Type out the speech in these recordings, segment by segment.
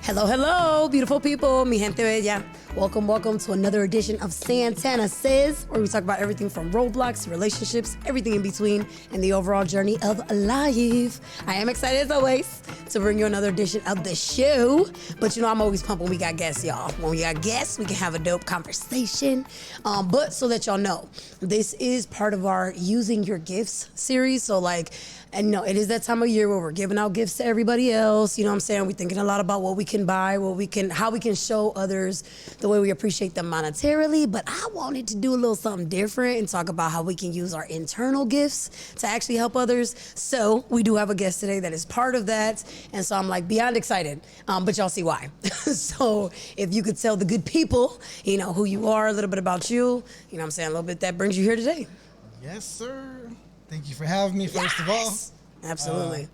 Hello, hello, beautiful people, mi gente bella. Welcome to another edition of Santana Says, where we talk about everything from roadblocks, relationships, everything in between, and the overall journey of life. I am excited as always to bring you another edition of the show. But you know, I'm always pumped when we got guests, y'all. When we got guests, we can have a dope conversation. But so that y'all know, this is part of our Using Your Gifts series. So and no, it is that time of year where we're giving out gifts to everybody else. You know what I'm saying? We're thinking a lot about what we can buy, how we can show others the way we appreciate them monetarily. But I wanted to do a little something different and talk about how we can use our internal gifts to actually help others. So we do have a guest today that is part of that. And so I'm beyond excited, but y'all see why. So if you could tell the good people, who you are, a little bit about you, a little bit that brings you here today. Yes, sir. Thank you for having me, first of all. Absolutely.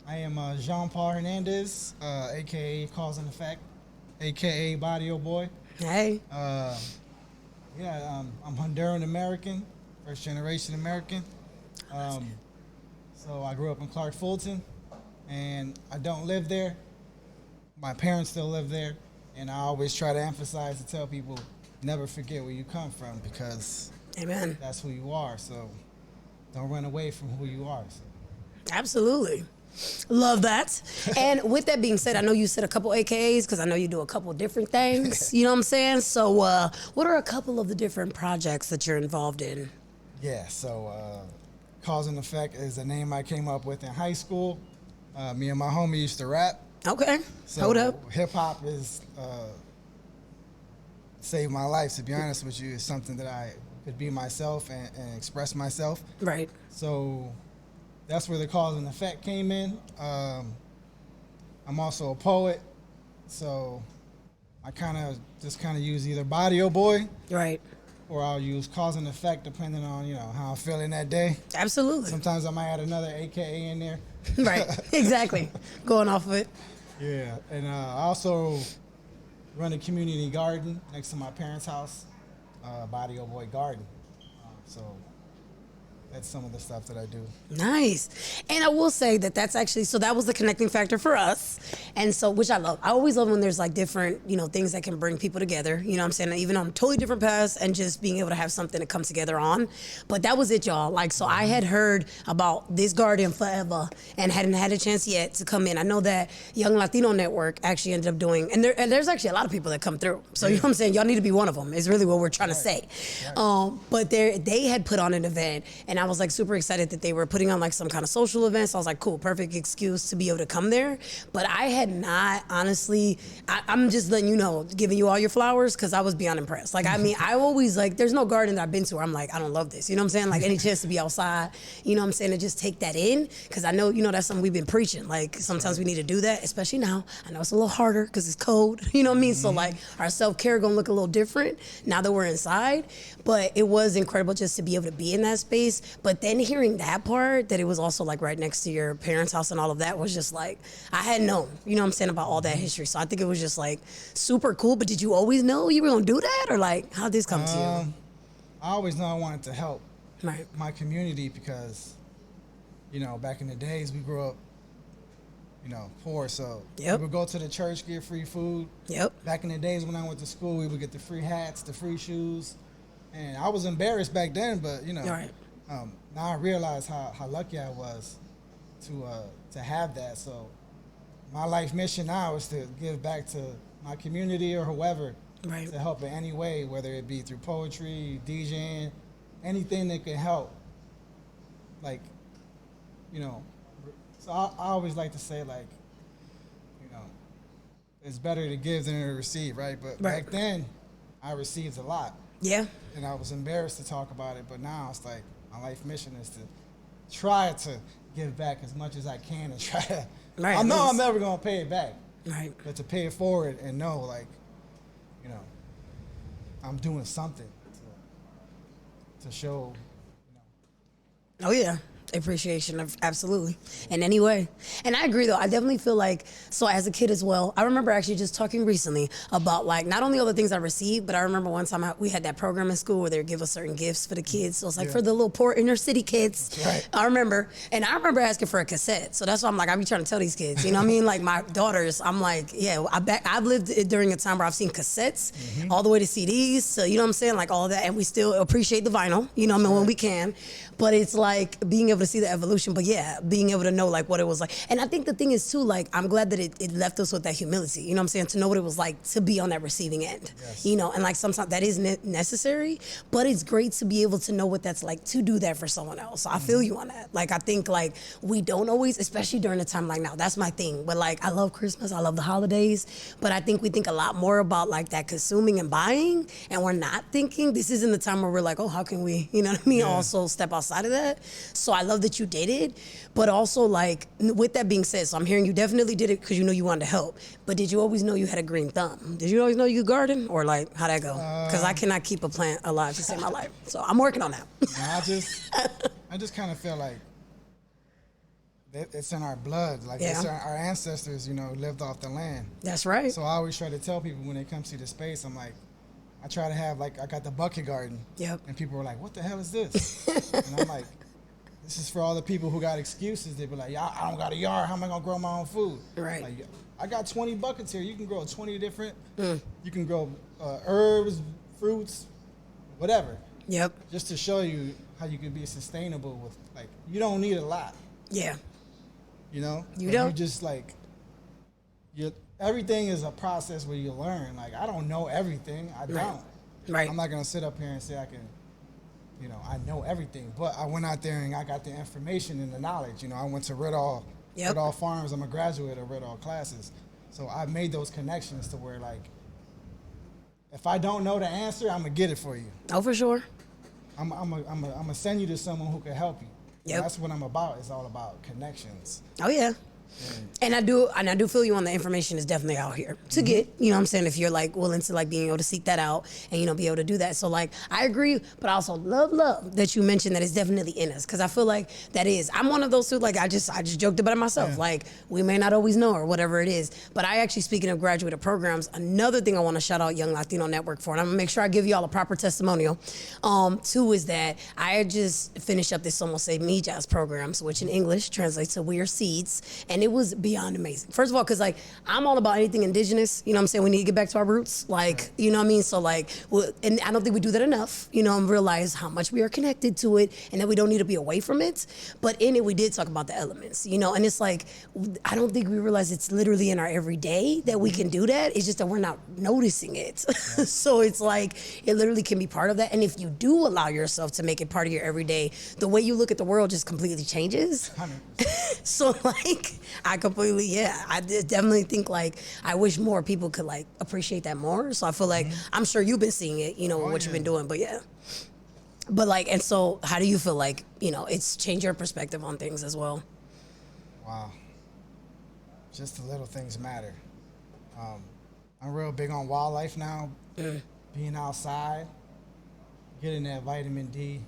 I am Jean-Paul Hernandez, a.k.a. Cause and Effect, a.k.a. Barrio Boy. Hey. I'm Honduran American, first generation American. So I grew up in Clark Fulton, and I don't live there. My parents still live there, and I always try to emphasize to tell people, never forget where you come from, because Amen. That's who you are. So don't run away from who you are. So. Absolutely. Love that. And with that being said, I know you said a couple AKAs because I know you do a couple different things. You know what I'm saying? So what are a couple of the different projects that you're involved in? Yeah, so Cause and Effect is a name I came up with in high school. Me and my homie used to rap. Okay. So Hold up. Hip-hop is saved my life, to be honest with you. It's something that I could be myself and express myself. Right. So that's where the Cause and Effect came in. I'm also a poet, so I kind of use either Barrio Boy, right, or I'll use Cause and Effect depending on how I'm feeling that day. Absolutely. Sometimes I might add another AKA in there. Right. Exactly. Going off of it. Yeah, and I also run a community garden next to my parents' house. Barrio Boy Garden. So that's some of the stuff that I do. Nice. And I will say that's actually, so that was the connecting factor for us. And so, which I love. I always love when there's different, things that can bring people together. You know what I'm saying? Even on totally different paths and just being able to have something to come together on. But that was it, y'all. So I had heard about this garden forever and hadn't had a chance yet to come in. I know that Young Latino Network actually ended up doing, and there's actually a lot of people that come through. So you know what I'm saying? Y'all need to be one of them is really what we're trying to say. Right. But they had put on an event, and I was super excited that they were putting on some kind of social event. So I was cool, perfect excuse to be able to come there. But I had not, honestly, I'm just letting you know, giving you all your flowers, because I was beyond impressed. I always there's no garden that I've been to where I'm I don't love this. You know what I'm saying? Any chance to be outside, you know what I'm saying, to just take that in, because I know, that's something we've been preaching. Sometimes we need to do that, especially now. I know it's a little harder because it's cold, you know what I mean? Mm-hmm. So our self-care gonna look a little different now that we're inside. But it was incredible just to be able to be in that space. But then hearing that part, that it was also right next to your parents' house and all of that, was just I had known, you know what I'm saying, about all that history. So I think it was just super cool. But did you always know you were gonna do that, or how'd this come to you? I always know I wanted to help right. my community, because back in the days we grew up poor, so we would go to the church, get free food. Yep. Back in the days when I went to school, we would get the free hats, the free shoes, and I was embarrassed back then, but right. Now I realize how lucky I was to have that. So my life mission now is to give back to my community or whoever, right, to help in any way, whether it be through poetry, DJing, anything that can help. So I always like to say it's better to give than to receive, right? But right. Back then I received a lot. Yeah. And I was embarrassed to talk about it, but now it's my life mission is to try to give back as much as I can and try to. Right, I know I'm never gonna pay it back. Right. But to pay it forward and know, I'm doing something to show. Oh yeah. Appreciation of absolutely in any way. And I agree though. I definitely feel like, so as a kid as well, I remember actually just talking recently about like not only all the things I received, but I remember one time we had that program in school where they would give us certain gifts for the kids. So it's like for the little poor inner city kids. That's right. I remember asking for a cassette. So that's why I'm like, I be trying to tell these kids, you know what I mean? Like my daughters, I'm like, yeah, I've lived during a time where I've seen cassettes all the way to CDs. So you know what I'm saying? Like all that. And we still appreciate the vinyl, you know what I mean, when we can. But it's like being able to see the evolution, but yeah, being able to know like what it was like. And I think the thing is too, like, I'm glad that it left us with that humility, you know what I'm saying? To know what it was like to be on that receiving end, you know? And like sometimes that is necessary, but it's great to be able to know what that's like to do that for someone else. So I feel you on that. Like, I think like we don't always, especially during a time like now, that's my thing. But like, I love Christmas, I love the holidays, but I think we think a lot more about like that consuming and buying, and we're not thinking this isn't the time where we're like, oh, how can we, you know what I mean? Also step outside of that. So I love that you did it, but also like with that being said, so I'm hearing you definitely did it because you know you wanted to help, but did you always know you had a green thumb? Did you always know you could garden, or like how'd that go? Because I cannot keep a plant alive to save my life, so I'm working on that. I just kind of feel like it's in our blood. Like it's our ancestors, you know, lived off the land. That's right. So I always try to tell people when they come to the space, I'm like, I try to have like, I got the bucket garden. Yep. And people were like, what the hell is this? And I'm like, this is for all the people who got excuses. They be like, yeah, I don't got a yard. How am I gonna grow my own food? Right. Like, I got 20 buckets here. You can grow 20 different. You can grow herbs, fruits, whatever. Yep. Just to show you how you can be sustainable with, like, you don't need a lot. Yeah. You know? You don't. You just like, everything is a process where you learn. Like, I don't know everything. I don't. Right. I'm not gonna sit up here and say I can, you know, I know everything. But I went out there and I got the information and the knowledge. You know, I went to Ridall Farms. I'm a graduate of Ridall classes. So I made those connections to where, like, if I don't know the answer, I'm gonna get it for you. Oh, for sure. I'm gonna send you to someone who can help you. Yep. That's what I'm about. It's all about connections. Oh yeah. And I do feel you on the information is definitely out here to get, you know what I'm saying, if you're like willing to like being able to seek that out and, you know, be able to do that. So like, I agree, but I also love that you mentioned that it's definitely in us. Cause I feel like that is, I'm one of those too, like I just joked about it myself. Like we may not always know or whatever it is, but I actually, speaking of graduate programs, another thing I want to shout out Young Latino Network for, and I'm gonna make sure I give you all a proper testimonial, too, is that I just finished up this Somos Se Millas programs, which in English translates to We Are Seeds. And it was beyond amazing. First of all, because like I'm all about anything indigenous, you know what I'm saying? We need to get back to our roots, like, you know what I mean? So like, and I don't think we do that enough, you know, and realize how much we are connected to it and that we don't need to be away from it. But in it, we did talk about the elements, you know, and it's like, I don't think we realize it's literally in our everyday that we can do that. It's just that we're not noticing it. So it's like, it literally can be part of that. And if you do allow yourself to make it part of your everyday, the way you look at the world just completely changes. 100%. So like, I definitely think like, I wish more people could like appreciate that more. So I feel like, I'm sure you've been seeing it, you know, what you've been doing, but yeah. But like, and so how do you feel like, you know, it's changed your perspective on things as well? Wow. Just the little things matter. I'm real big on wildlife now, being outside, getting that vitamin D,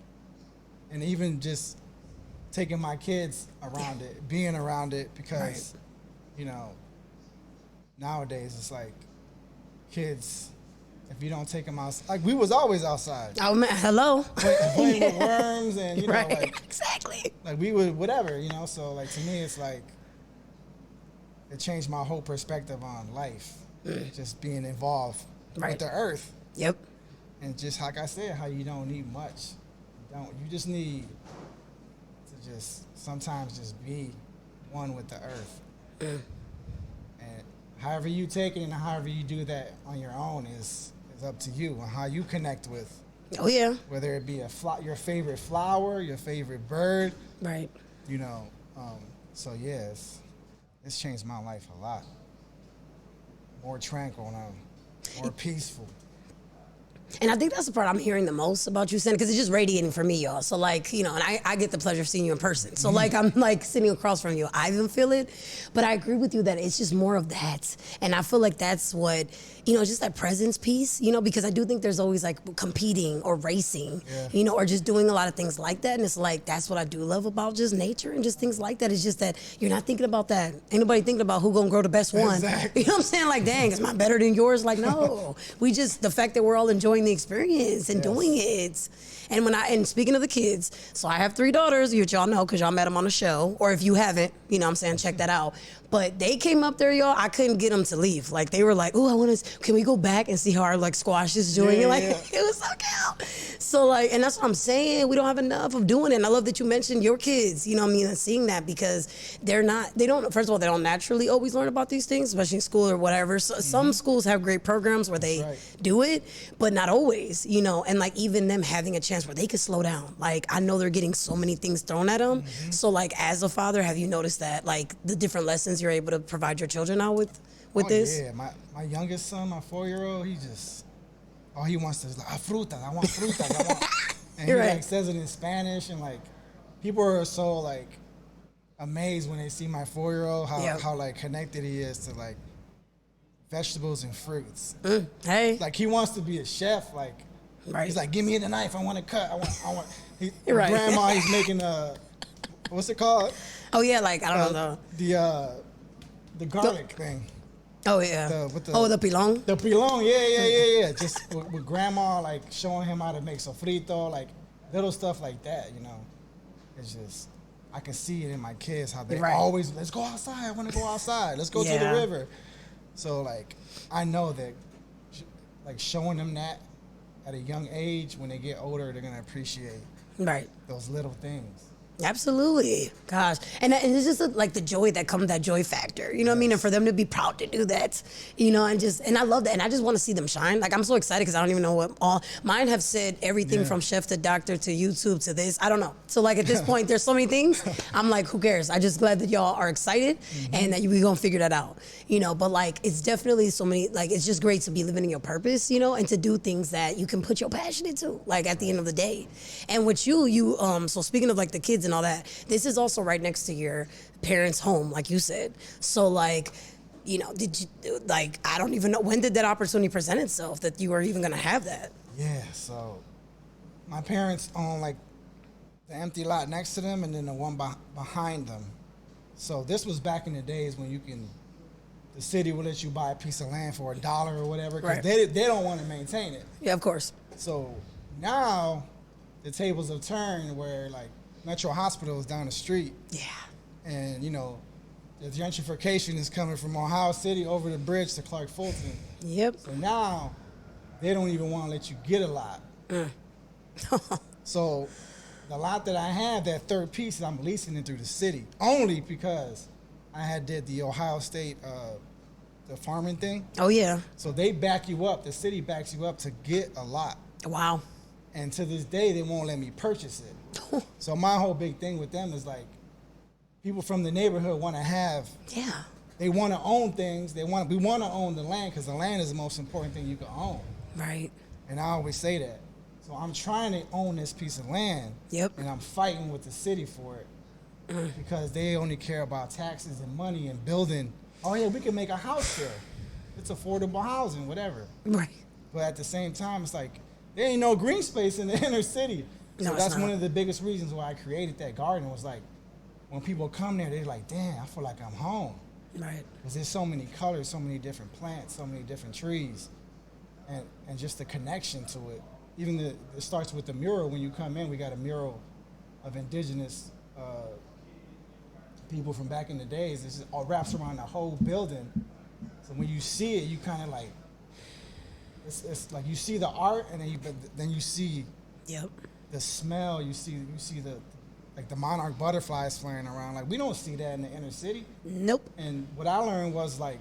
and even just taking my kids around it, being around it, because, you know, nowadays it's like kids, if you don't take them outside, like we was always outside. Oh man, hello. Playing with worms and, you know, like. Exactly. Like we would, whatever, you know, so like to me it's like, it changed my whole perspective on life. Just being involved with the earth. Yep. And just like I said, how you don't need much. You just need to just sometimes just be one with the earth. And however you take it and however you do that on your own is up to you and how you connect with. Oh yeah. Whether it be your favorite flower, your favorite bird. Right. You know, so yeah, it's changed my life a lot. More tranquil now, more peaceful. And I think that's the part I'm hearing the most about you, Santa, because it's just radiating for me, y'all. So, like, you know, and I get the pleasure of seeing you in person. So, like, I'm, like, sitting across from you. I even feel it. But I agree with you that it's just more of that. And I feel like that's what, you know, just that presence piece, you know, because I do think there's always, like, competing or racing, you know, or just doing a lot of things like that. And it's like, that's what I do love about just nature and just things like that. It's just that you're not thinking about that. Ain't nobody thinking about who gonna grow the best one. Exactly. You know what I'm saying? Like, dang, is mine better than yours? Like, no. We just, the fact that we're all enjoying the experience and doing it. And speaking of the kids, so I have 3 daughters, which y'all know because y'all met them on the show, or if you haven't, you know what I'm saying, check that out. But they came up there, y'all, I couldn't get them to leave. Like, they were like, oh, I want to, can we go back and see how our, like, squash is doing? Like, it was so cute. So, like, and that's what I'm saying. We don't have enough of doing it. And I love that you mentioned your kids, you know what I mean, and seeing that because first of all, they don't naturally always learn about these things, especially in school or whatever. So some schools have great programs where they do it, but not always, you know, and like even them having a chance where they could slow down. Like, I know they're getting so many things thrown at them. So, like, as a father, have you noticed that, like, the different lessons you're able to provide your children now with this? Yeah, my youngest son, my 4-year-old, he just, all he wants is like, frutas, I want frutas, I want. And he like says it in Spanish, and like, people are so like amazed when they see my 4-year-old, how like connected he is to like vegetables and fruits. Hey. Like, he wants to be a chef, like, he's like, give me the knife, I want to cut, I want. Grandma, he's making what's it called? Oh yeah, like, I don't know. The garlic thing. Oh yeah. The pilon? The pilon, yeah. Just with grandma, like, showing him how to make sofrito, like, little stuff like that, you know. It's just, I can see it in my kids, how they always, let's go outside, I want to go outside, let's go to the river. So, like, I know that, like, showing them that at a young age, when they get older, they're going to appreciate those little things. Absolutely. Gosh. And it's just like the joy that comes, that joy factor, you know what I mean? And for them to be proud to do that, you know, and I love that. And I just want to see them shine. Like, I'm so excited because I don't even know what mine have said everything from chef to doctor to YouTube to this. I don't know. So, like, at this point, there's so many things. I'm like, who cares? I'm just glad that y'all are excited and that we're going to figure that out, you know? But, like, it's definitely so many, like, it's just great to be living in your purpose, you know, and to do things that you can put your passion into, like, at the end of the day. And with you, so speaking of, like, the kids and all that, this is also right next to your parents' home, like you said. So, like, you know, did you, like, I don't even know, when did that opportunity present itself that you were even going to have that? Yeah, so my parents own, like, the empty lot next to them and then the one behind them. So this was back in the days when the city would let you buy a piece of land for $1 or whatever, because they don't want to maintain it. Yeah, of course. So now the tables have turned where, like, Metro Hospital is down the street. Yeah. And, you know, the gentrification is coming from Ohio City over the bridge to Clark Fulton. Yep. So now they don't even want to let you get a lot. So the lot that I have, that third piece, I'm leasing it through the city, only because I did the Ohio State the farming thing. Oh, yeah. So they back you up. The city backs you up to get a lot. Wow. And to this day, they won't let me purchase it. So my whole big thing with them is, like, people from the neighborhood want to have. Yeah. They want to own things. We want to own the land because the land is the most important thing you can own. Right. And I always say that. So I'm trying to own this piece of land. Yep. And I'm fighting with the city for it because they only care about taxes and money and building. Oh yeah, we can make a house there. It's affordable housing, whatever. Right. But at the same time, it's like, there ain't no green space in the inner city. So that's one of the biggest reasons why I created that garden, was like, when people come there, they're like, damn, I feel like I'm home. Right. Because there's so many colors, so many different plants, so many different trees, and just the connection to it. Even it starts with the mural. When you come in, we got a mural of indigenous people from back in the days. This all wraps around the whole building. So when you see it, you kind of like, it's like you see the art, and then you see the smell. You see the, like, the monarch butterflies flying around. Like, we don't see that in the inner city. Nope. And what I learned was, like,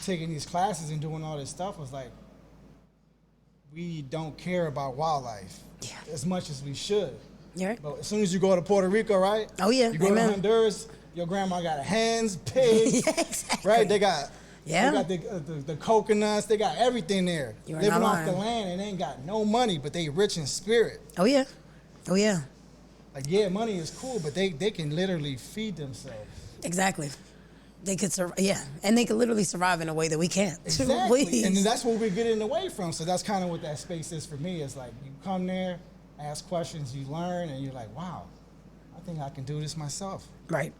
taking these classes and doing all this stuff was, like, we don't care about wildlife as much as we should. Yeah. But as soon as you go to Puerto Rico, right? Oh yeah. You go to Honduras, your grandma got hens, pigs, exactly. Right? They got Yeah. They got the coconuts. They got everything there. You are Living not off the lying. land and they ain't got no money, but they rich in spirit. Oh yeah. Oh yeah. Like, yeah, money is cool, but they can literally feed themselves. Exactly. They could survive. Yeah, and they could literally survive in a way that we can't. Exactly. Please. And that's what we're getting away from. So that's kind of what that space is for me. It's like you come there, ask questions, you learn, and you're like, wow, I think I can do this myself. Right.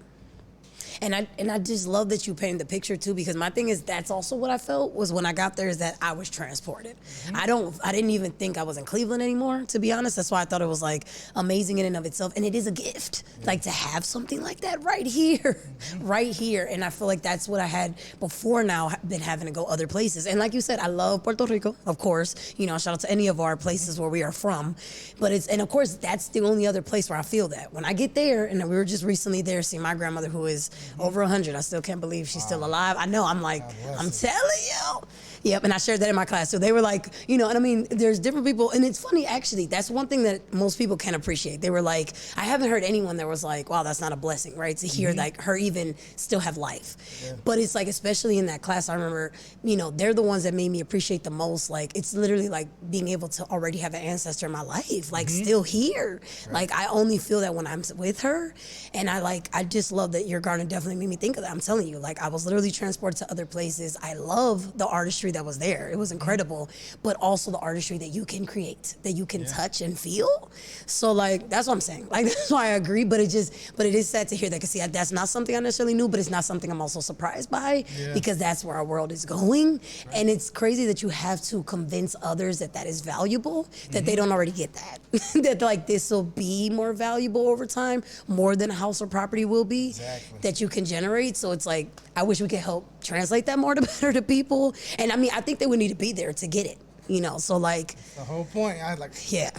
And I just love that you painted the picture too, because my thing is that's also what I felt was when I got there is that I was transported. I didn't even think I was in Cleveland anymore, to be honest. That's why I thought it was like amazing in and of itself. And it is a gift, like to have something like that right here, right here. And I feel like that's what I had before now, been having to go other places. And like you said, I love Puerto Rico, of course, you know, shout out to any of our places where we are from. But and of course, that's the only other place where I feel that. When I get there, and we were just recently there seeing my grandmother who is over 100. I still can't believe she's still alive. I know, I'm like, I'm telling you. Yep, and I shared that in my class. So they were like, you know, and I mean, there's different people, and it's funny, actually, that's one thing that most people can appreciate. They were like, I haven't heard anyone that was like, wow, that's not a blessing, right? To hear like her even still have life. Yeah. But it's like, especially in that class, I remember, you know, they're the ones that made me appreciate the most. Like, it's literally like being able to already have an ancestor in my life, like still here. Right. Like, I only feel that when I'm with her. And I just love that your garden definitely made me think of that. I'm telling you, like, I was literally transported to other places. I love the artistry that was there. It was incredible, but also the artistry that you can create, that you can touch and feel. So like, that's what I'm saying. Like, that's why I agree, but it is sad to hear that, because see, that's not something I necessarily knew, but it's not something I'm also surprised by, because that's where our world is going. Right. And it's crazy that you have to convince others that that is valuable, that they don't already get that, that like this will be more valuable over time, more than a house or property will be, that you can generate. So it's like, I wish we could help translate that more to better to people. And I mean, I think they would need to be there to get it, you know? So like, the whole point, I like, yeah.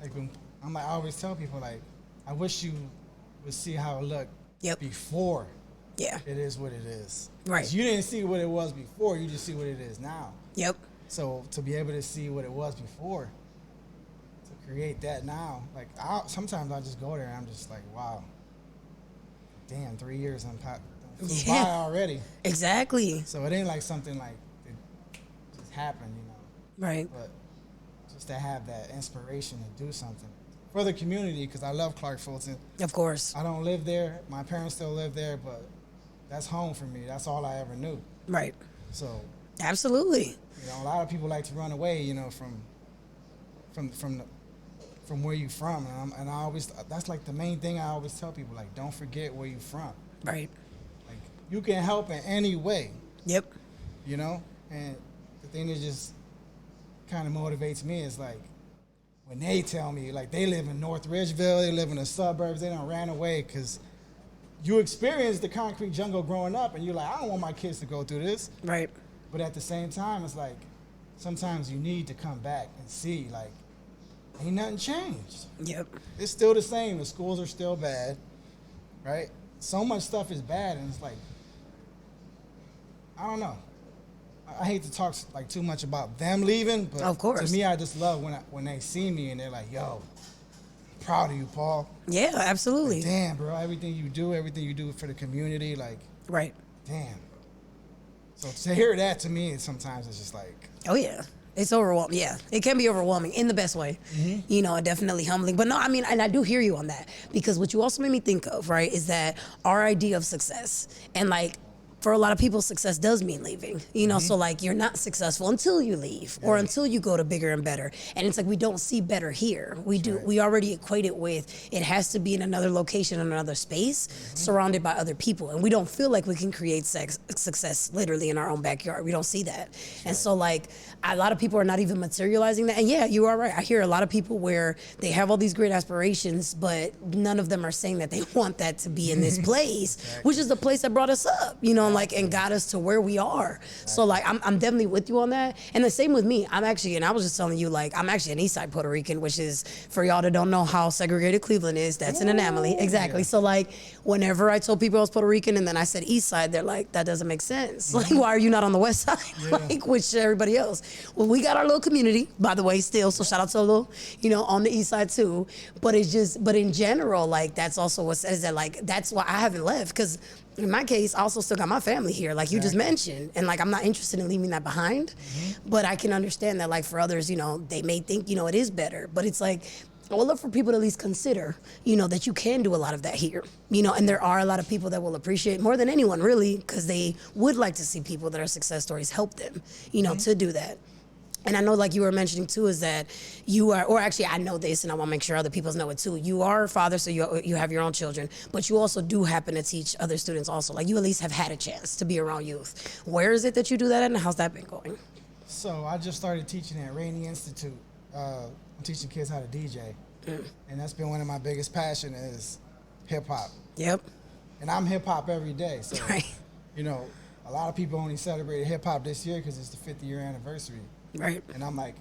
Like, I always tell people, like, I wish you would see how it looked before it is what it is. Right. You didn't see what it was before, you just see what it is now. Yep. So to be able to see what it was before, to create that now, like, sometimes I just go there and I'm just like, wow, damn, 3 years flew by already. Exactly. So it ain't like something like it just happened, you know. Right. But just to have that inspiration to do something for the community, because I love Clark Fulton. Of course. I don't live there. My parents still live there, but that's home for me. That's all I ever knew. Right. So. Absolutely. You know, a lot of people like to run away, you know, from where you from, and I always, that's like the main thing I always tell people, like, don't forget where you from. Right. Like, you can help in any way. Yep. You know, and the thing that just kind of motivates me is like when they tell me, like, they live in North Ridgeville, they live in the suburbs, they done ran away because you experienced the concrete jungle growing up, and you're like, I don't want my kids to go through this. Right. But at the same time, it's like sometimes you need to come back and see, like, ain't nothing changed. Yep. It's still the same. The schools are still bad, right? So much stuff is bad, and it's like, I don't know. I hate to talk like too much about them leaving, but of course, to me, I just love when they see me and they're like, yo, I'm proud of you, Paul. Yeah, absolutely. Like, damn, bro, everything you do for the community, like, right. Damn. So to hear that, to me, sometimes it's just like, oh yeah. It's overwhelming. Yeah, it can be overwhelming in the best way, you know, and definitely humbling. But no, I mean, and I do hear you on that, because what you also made me think of, right, is that our idea of success, and like, for a lot of people, success does mean leaving, you know, so like, you're not successful until you leave or until you go to bigger and better. And it's like, we don't see better here. We already equate it with, it has to be in another location, in another space, surrounded by other people. And we don't feel like we can create success literally in our own backyard. We don't see that. And so like, a lot of people are not even materializing that. And yeah, you are right. I hear a lot of people where they have all these great aspirations, but none of them are saying that they want that to be in this place, which is the place that brought us up, you know, like, and got us to where we are. So like, I'm definitely with you on that. And the same with me. And I was just telling you, like, I'm actually an Eastside Puerto Rican, which is, for y'all that don't know how segregated Cleveland is, that's an anomaly. Exactly. Yeah. So like, whenever I told people I was Puerto Rican and then I said Eastside, they're like, that doesn't make sense. Like, why are you not on the West Side? Like, which everybody else. Well, we got our little community, by the way, still. So shout out to a little, you know, on the East Side too. But it's just, but in general, like, that's also what says that, like, that's why I haven't left, because in my case, I also still got my family here, like you just mentioned. And like, I'm not interested in leaving that behind, but I can understand that like for others, you know, they may think, you know, it is better, but it's like, I would love for people to at least consider, you know, that you can do a lot of that here, you know, and there are a lot of people that will appreciate more than anyone really, because they would like to see people that are success stories help them, you know, to do that. And I know, like you were mentioning too, is that you are, or actually I know this and I want to make sure other people know it too. You are a father, so you have your own children, but you also do happen to teach other students also. Like you at least have had a chance to be around youth. Where is it that you do that at, and how's that been going? So I just started teaching at Rainey Institute. I'm teaching kids how to DJ. And that's been one of my biggest passion is hip hop. Yep. And I'm hip hop every day. So, Right. you know, a lot of people only celebrated hip hop this year because it's the 50-year anniversary. Right. And I'm like,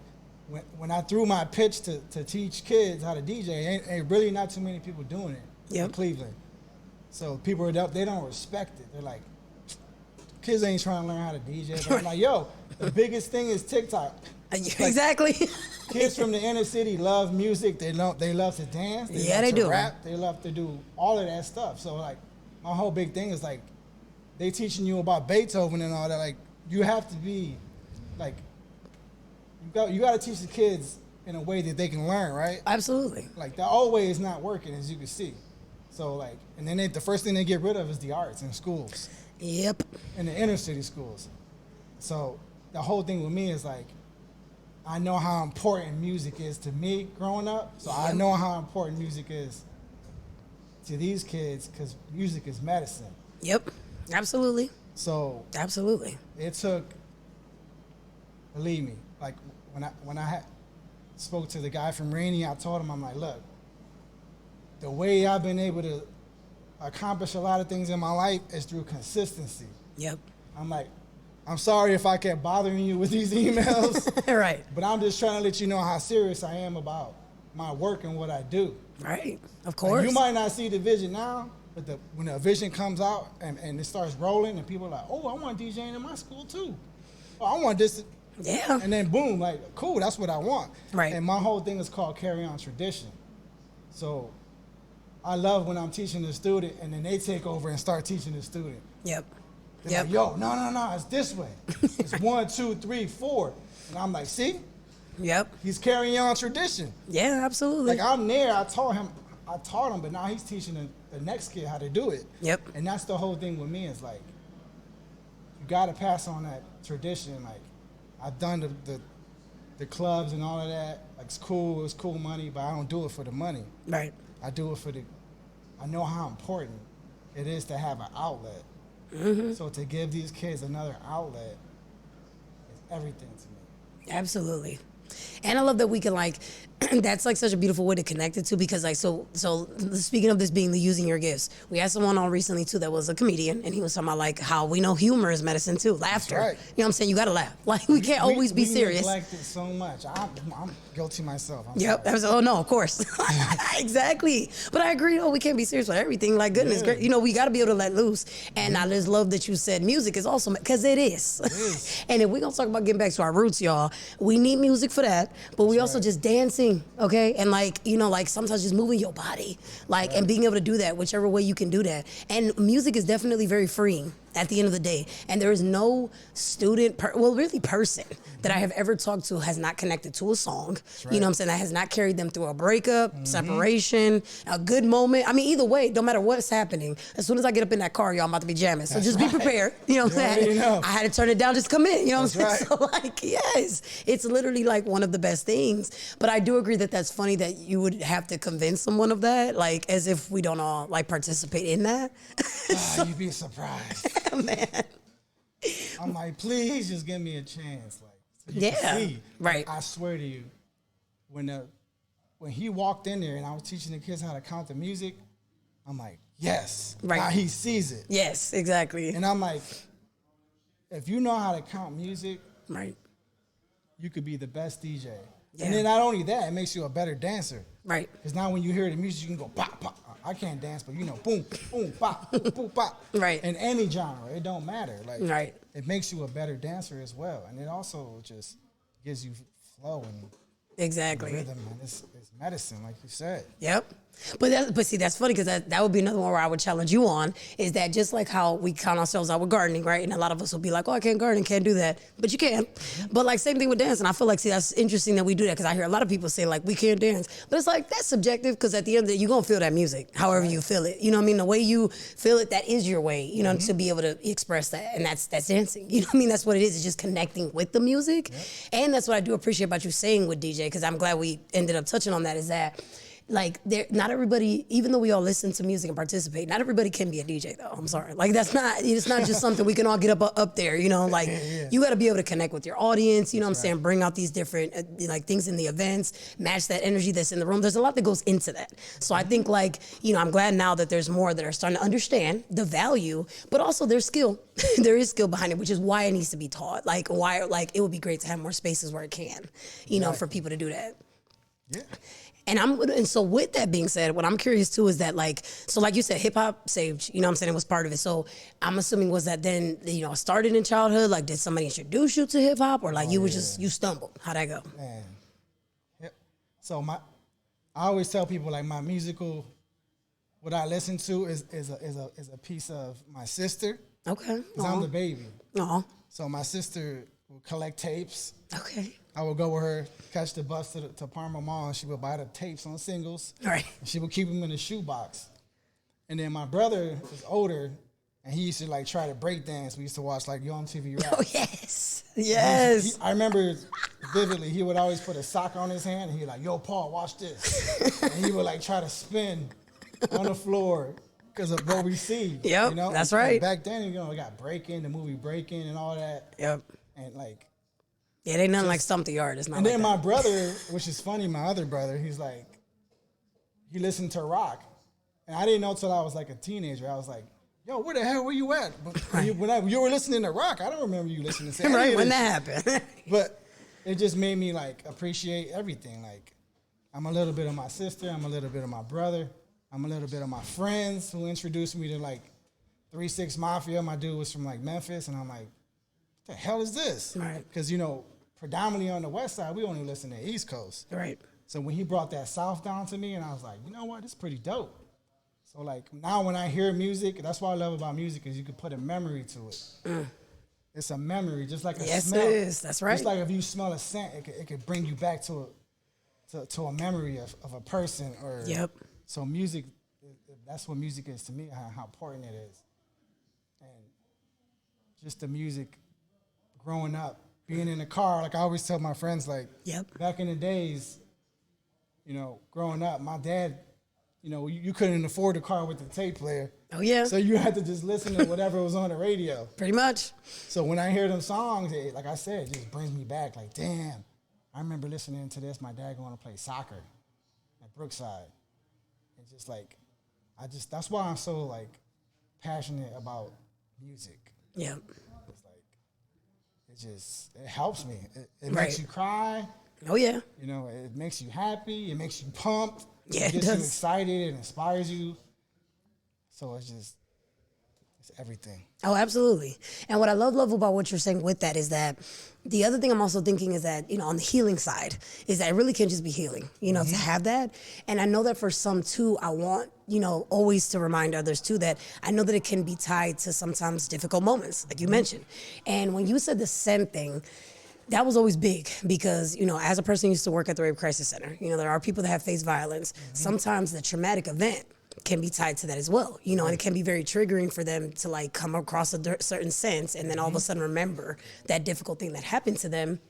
when I threw my pitch to teach kids how to DJ, ain't really not too many people doing it in Cleveland. So people they don't respect it. They're like, kids ain't trying to learn how to DJ. But I'm like, yo, the biggest thing is TikTok. Like, exactly. kids from the inner city love music. They love to dance. They do. Rap. They love to do all of that stuff. So like, my whole big thing is like, they teaching you about Beethoven and all that. Like, you have to be like, you got to teach the kids in a way that they can learn, right? Absolutely. Like, the old way is not working, as you can see. So like, and then the first thing they get rid of is the arts in schools. Yep. In the inner city schools. So the whole thing with me is like, I know how important music is to me growing up. So I know how important music is to these kids because music is medicine. Yep. Absolutely. So absolutely. It took, believe me, like when I spoke to the guy from Rainey, I told him, I'm like, look, the way I've been able to accomplish a lot of things in my life is through consistency. Yep. I'm like, I'm sorry if I kept bothering you with these emails. Right. But I'm just trying to let you know how serious I am about my work and what I do. Right. Of course. Like, you might not see the vision now, but when the vision comes out and it starts rolling and people are like, oh, I want DJing in my school too. Oh, I want this. Yeah. And then boom, like, cool, that's what I want. Right. And my whole thing is called Carry On Tradition. So I love when I'm teaching the student and then they take over and start teaching the student. Yep. They're like, yo, no, it's this way. It's 1, 2, 3, 4. And I'm like, see? Yep. He's carrying on tradition. Yeah, absolutely. Like, I'm there, I taught him, but now he's teaching the next kid how to do it. Yep. And that's the whole thing with me is like, you gotta pass on that tradition. Like, I've done the clubs and all of that. Like, it's cool money, but I don't do it for the money. Right. I do it I know how important it is to have an outlet. So to give these kids another outlet is everything to me. Absolutely. And I love that we can like, that's like such a beautiful way to connect it to because like, so speaking of this being the using your gifts, we had someone on recently too that was a comedian and he was talking about like how we know humor is medicine too, laughter. Right. You know what I'm saying? You gotta laugh. Like we can't always be serious. We neglect it so much. I'm guilty myself. Yep. Oh no, of course. Exactly. But I agree. Oh, we can't be serious with everything. Like goodness, great. You know, we got to be able to let loose. And I just love that you said music is also because it is. It is. And if we're gonna talk about getting back to our roots, y'all, we need music for that. But we also just dancing, okay? And like you know, like sometimes just moving your body, like and being able to do that, whichever way you can do that. And music is definitely very freeing at the end of the day. And there is no student, really person that I have ever talked to has not connected to a song. You know what I'm saying? That has not carried them through a breakup, separation, a good moment. I mean, either way, no matter what's happening, as soon as I get up in that car, y'all, I'm about to be jamming. So just be prepared. You know what I'm saying? I had to turn it down just to come in. You know what I'm saying? So like, yes, it's literally like one of the best things. But I do agree that that's funny that you would have to convince someone of that, like as if we don't all like participate in that. You'd be surprised. Man. I'm like, please just give me a chance. Like, so you can see. Right. I swear to you, when he walked in there and I was teaching the kids how to count the music, I'm like, yes. Right. Now he sees it. Yes, exactly. And I'm like, if you know how to count music, right, you could be the best DJ. Yeah. And then not only that, it makes you a better dancer. Right. Because now when you hear the music, you can go pop, pop. I can't dance, but you know, boom, boom, pop, boom, boom, pop. Right. In any genre, it don't matter. Like, right. It makes you a better dancer as well, and it also just gives you flow and exactly rhythm. And it's it's medicine, like you said. Yep. But see, that's funny because that would be another one where I would challenge you on is that just like how we count ourselves out with gardening, right? And a lot of us will be like, oh, I can't garden, can't do that. But you can. But like same thing with dancing. I feel like, see, that's interesting that we do that because I hear a lot of people say like, we can't dance. But it's like, that's subjective because at the end of the day, you're going to feel that music, however you feel it. You know what I mean? The way you feel it, that is your way, you know, to be able to express that. And that's dancing. You know what I mean? That's what it is. It's just connecting with the music. Yep. And that's what I do appreciate about you saying with DJ because I'm glad we ended up touching on that is that like not everybody, even though we all listen to music and participate, not everybody can be a DJ though. I'm sorry. Like it's not just something we can all get up there, you know, like you got to be able to connect with your audience, you know what I'm saying? Bring out these different like things in the events, match that energy that's in the room. There's a lot that goes into that. So I think like, you know, I'm glad now that there's more that are starting to understand the value, but also there's skill. There is skill behind it, which is why it needs to be taught. Like it would be great to have more spaces where it can, you know, for people to do that. Yeah. And so with that being said, what I'm curious too is that like, so like you said, hip hop saved, you know what I'm saying, it was part of it. So I'm assuming was that then, you know, started in childhood, like did somebody introduce you to hip hop or like you stumbled? How'd that go? Man. Yep. So I always tell people like my musical, what I listen to is a piece of my sister. Okay. Cause I'm the baby. So my sister would collect tapes. Okay. I would go with her, catch the bus to Parma Mall, and she would buy the tapes on singles. All right. And she would keep them in a shoebox. And then my brother was older, and he used to like try to break dance. We used to watch like Yo MTV Rap. Oh yes, yes. I remember vividly. He would always put a sock on his hand, and he'd like, "Yo, Paul, watch this." And he would like try to spin on the floor because of what we see. Yep, you know? that's and right. Back then, you know, we got Breaking, the movie Breaking, and all that. Yep. And like. Yeah, they nothing like Stump the Yard. It's not. And like then that. my brother, which is funny, my other brother, he's like, he listened to rock, and I didn't know till I was like a teenager. I was like, "Yo, where the hell were you at?" But when you were listening to rock, I don't remember you listening to any right of when this that shit. happened. But it just made me like appreciate everything. Like I'm a little bit of my sister, I'm a little bit of my brother, I'm a little bit of my friends who introduced me to like 3-6 Mafia. My dude was from like Memphis, and I'm like, "What the hell is this?" Right. Because you know. Predominantly on the west side, we only listen to East Coast. Right. So when he brought that South down to me, and I was like, you know what, this is pretty dope. So like now when I hear music, that's what I love about music is you can put a memory to it. It's a memory, just like a smell. Yes, it is. That's right. Just like if you smell a scent, it could bring you back to a memory of a person. Or Yep. So music, that's what music is to me, how important it is. And just the music growing up. Being in the car, like I always tell my friends, like back in the days, you know, growing up, my dad, you know, you couldn't afford a car with the tape player. Oh yeah. So you had to just listen to whatever was on the radio. Pretty much. So when I hear them songs, like I said, it just brings me back. Like, damn, I remember listening to this. My dad going to play soccer at Brookside, and just like, that's why I'm so like passionate about music. Yeah. It helps me. It makes you cry. Oh yeah. You know, it makes you happy. It makes you pumped. Yeah, it gets does. you excited. It inspires you. So it's everything. Oh, absolutely. And what I love about what you're saying with that is that the other thing I'm also thinking is that, you know, on the healing side is that it really can't just be healing, you know, to have that. And I know that for some too, I want, you know, always to remind others too that I know that it can be tied to sometimes difficult moments, like you mentioned. And when you said the scent thing, that was always big because, you know, as a person who used to work at the Rape Crisis Center, you know, there are people that have faced violence. Sometimes the traumatic event can be tied to that as well, you know, and it can be very triggering for them to like come across a certain sense and then all of a sudden remember that difficult thing that happened to them.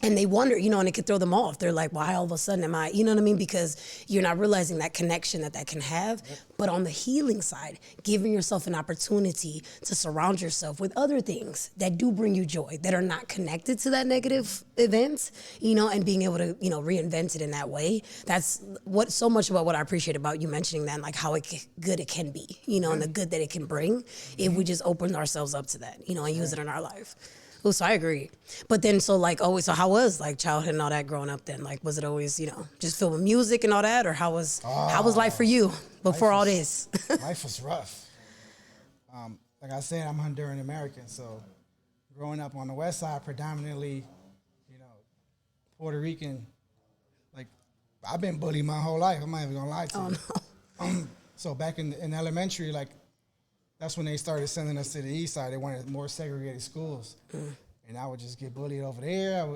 And they wonder, you know, and it could throw them off. They're like, why all of a sudden am I, you know what I mean? Because you're not realizing that connection that can have. But on the healing side, giving yourself an opportunity to surround yourself with other things that do bring you joy, that are not connected to that negative event, you know, and being able to, you know, reinvent it in that way. That's what so much about what I appreciate about you mentioning that, and like how good it can be, you know, and the good that it can bring if we just open ourselves up to that, you know, and use it in our life. Oh, so I agree. But then, so like always, so how was like childhood and all that growing up then? Like, was it always, you know, just filled with music and all that? Or how was life for you before all this? Life was rough. Like I said, I'm Honduran American. So growing up on the west side, predominantly, you know, Puerto Rican, like I've been bullied my whole life. I'm not even gonna lie to you. No. So back in elementary, like that's when they started sending us to the east side. They wanted more segregated schools, and I would just get bullied over there.